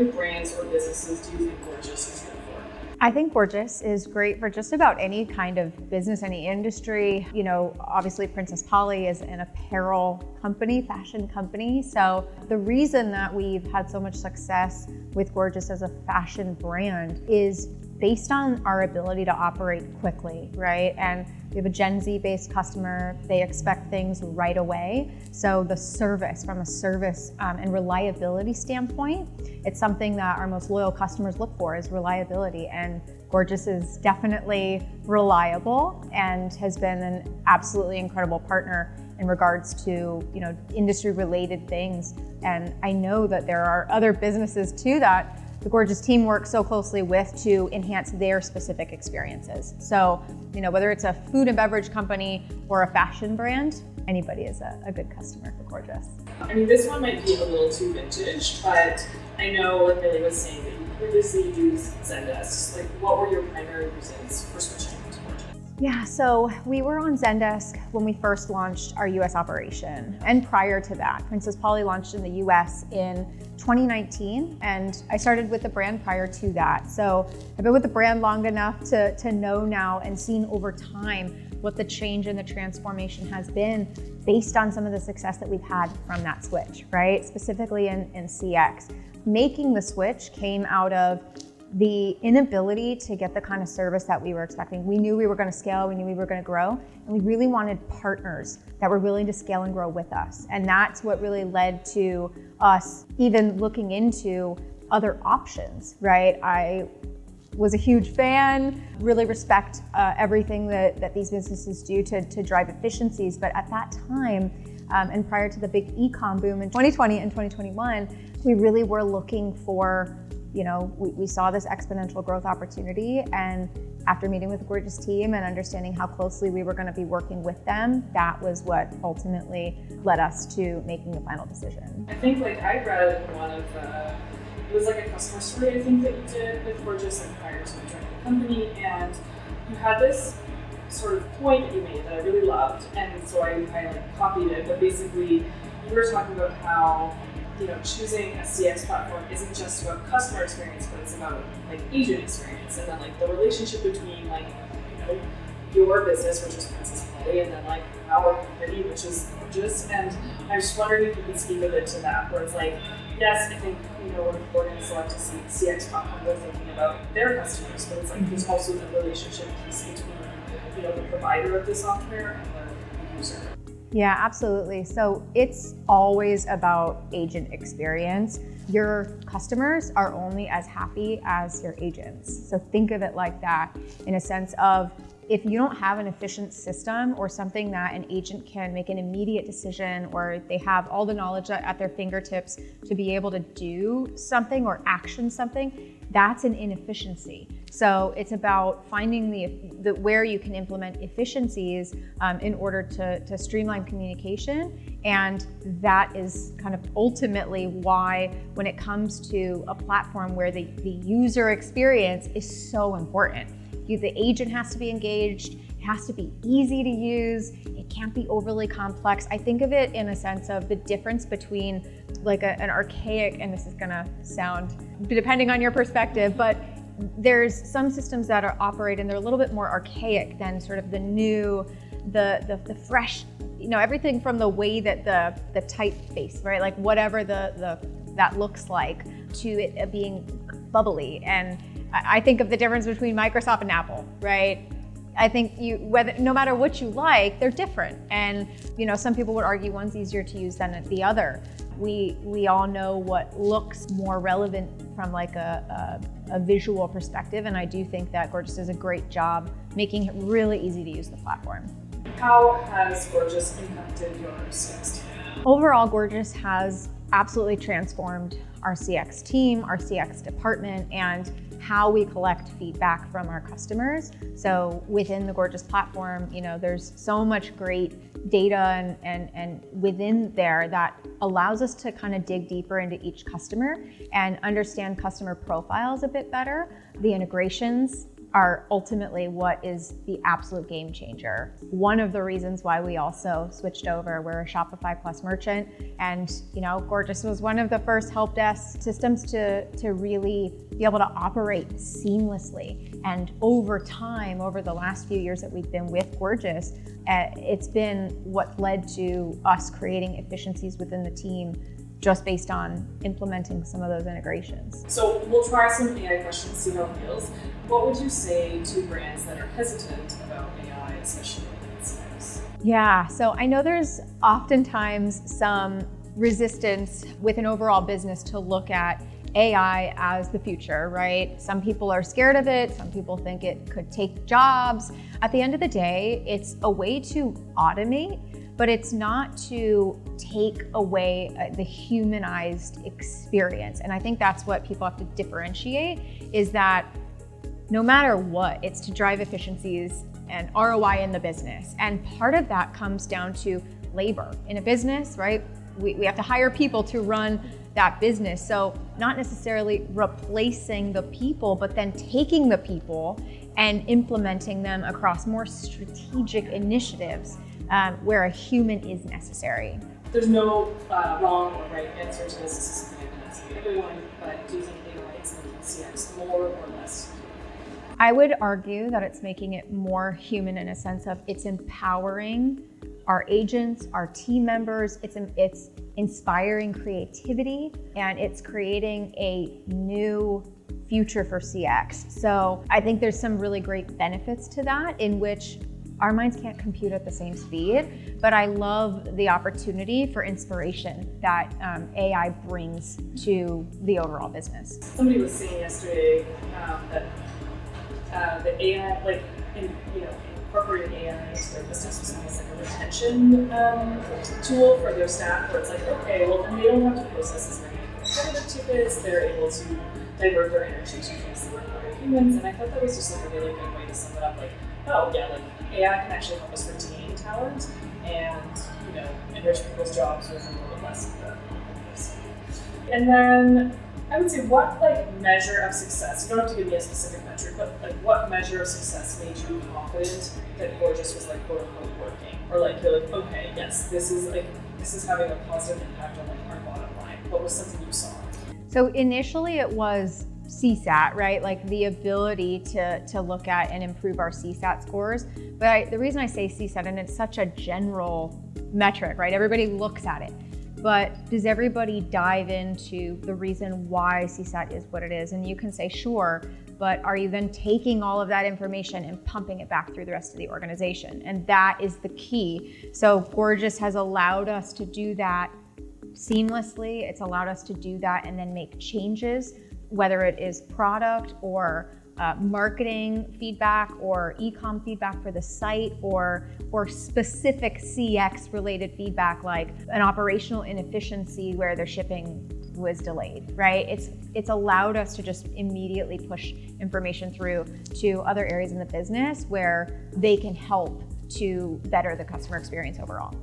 of brands or businesses do you think Gorgias is good for? I think Gorgias is great for just about any kind of business, any industry. You know, obviously Princess Polly is an apparel company, fashion company. So the reason that we've had so much success with Gorgias as a fashion brand is based on our ability to operate quickly, right? And we have a Gen Z based customer. They expect things right away. So the service, from a service and reliability standpoint, it's something that our most loyal customers look for, is reliability. And Gorgias is definitely reliable and has been an absolutely incredible partner in regards to, you know, industry related things. And I know that there are other businesses too that the Gorgias team works so closely with to enhance their specific experiences. So, you know, whether it's a food and beverage company or a fashion brand, anybody is a good customer for Gorgias. I mean, this one might be a little too vintage, but I know, like Millie was saying, that you previously used Zendesk. Like, what were your primary reasons for switching to Gorgias? Yeah, so we were on Zendesk when we first launched our US operation. And prior to that, Princess Polly launched in the US in 2019, and I started with the brand prior to that. So I've been with the brand long enough to know now and seen over time what the change and the transformation has been based on some of the success that we've had from that switch, right? Specifically in CX. Making the switch came out of the inability to get the kind of service that we were expecting. We knew we were going to scale, we knew we were going to grow, and we really wanted partners that were willing to scale and grow with us. And that's what really led to us even looking into other options, right? I was a huge fan, really respect everything that these businesses do to drive efficiencies. But at that time, and prior to the big e-com boom in 2020 and 2021, we really were looking for, you know, we saw this exponential growth opportunity, and after meeting with the Gorgias team and understanding how closely we were going to be working with them, that was what ultimately led us to making the final decision. I think, like, I read one of it was like a customer story, I think, that you did with Gorgias, like, prior to joining the company, and you had this sort of point that you made that I really loved, and so I like copied it. But basically, you were talking about how, you know, choosing a CX platform isn't just about customer experience, but it's about like agent experience, and then like the relationship between, like, you know, your business, which is Princess Polly, and then like our company, which is Gorgias. And I was just wondering if you could speak a bit to that, where it's like, yes, I think, you know, when we're going to select a CX platform, they're thinking about their customers, but it's like there's also the relationship piece between, you know, the provider of the software and the user. Yeah, absolutely. So it's always about agent experience. Your customers are only as happy as your agents. So think of it like that, in a sense of, if you don't have an efficient system or something that an agent can make an immediate decision, or they have all the knowledge at their fingertips to be able to do something or action something, that's an inefficiency. So it's about finding the where you can implement efficiencies in order to streamline communication. And that is kind of ultimately why, when it comes to a platform where the user experience is so important, the agent has to be engaged, it has to be easy to use, it can't be overly complex. I think of it in a sense of the difference between like an archaic, and this is gonna sound, depending on your perspective, but there's some systems that operate and they're a little bit more archaic than sort of the new, the fresh, you know, everything from the way that the typeface, right? Like whatever that looks like, to it being bubbly. And I think of the difference between Microsoft and Apple, right? I think no matter what you like, they're different. And, you know, some people would argue one's easier to use than the other. We all know what looks more relevant from like a visual perspective, and I do think that Gorgias does a great job making it really easy to use the platform. How has Gorgias impacted your CX team? Overall, Gorgias has absolutely transformed our CX team, our CX department, and how we collect feedback from our customers. So within the Gorgias platform, you know, there's so much great data and within there that allows us to kind of dig deeper into each customer and understand customer profiles a bit better. The integrations are ultimately what is the absolute game changer. One of the reasons why we also switched over, we're a Shopify Plus merchant, and Gorgias was one of the first help desk systems to really be able to operate seamlessly. And over time, over the last few years that we've been with Gorgias, it's been what led to us creating efficiencies within the team just based on implementing some of those integrations. So we'll try some AI questions, see how it feels. What would you say to brands that are hesitant about AI, especially in CX? Yeah, so I know there's oftentimes some resistance with an overall business to look at AI as the future, right? Some people are scared of it. Some people think it could take jobs. At the end of the day, it's a way to automate, but it's not to take away the humanized experience. And I think that's what people have to differentiate, is that no matter what, it's to drive efficiencies and ROI in the business. And part of that comes down to labor. In a business, right, we have to hire people to run that business. So not necessarily replacing the people, but then taking the people and implementing them across more strategic initiatives where a human is necessary. There's no wrong or right answer to this. This is something I've been asking everyone, but do you think AI is making CX more or less? I would argue that it's making it more human in a sense of it's empowering our agents, our team members, it's inspiring creativity, and it's creating a new future for CX. So I think there's some really great benefits to that, in which our minds can't compute at the same speed, but I love the opportunity for inspiration that AI brings to the overall business. Somebody was saying yesterday that AI, incorporating AI into their business was almost like a retention tool for their staff, where it's like, okay, well, then they don't have to process as many competitive tickets, they're able to divert their energy to things that require humans. And I thought that was just like a really good way to sum it up, like, oh yeah, like AI can actually help us retain talent and, enrich people's jobs with a little bit less of the risk. And then I would say, what measure of success, you don't have to give me a specific metric, but what measure of success made you confident that Gorgias was quote unquote working? Or you're like, okay, yes, this is having a positive impact on our bottom line. What was something you saw? So initially it was CSAT, right? Like the ability to look at and improve our CSAT scores. But the reason I say CSAT, and it's such a general metric, right? Everybody looks at it. But does everybody dive into the reason why CSAT is what it is? And you can say, sure, but are you then taking all of that information and pumping it back through the rest of the organization? And that is the key. So Gorgias has allowed us to do that seamlessly. It's allowed us to do that and then make changes, whether it is product or marketing feedback or e-com feedback for the site, or specific CX related feedback, like an operational inefficiency where their shipping was delayed, right? It's allowed us to just immediately push information through to other areas in the business where they can help to better the customer experience overall.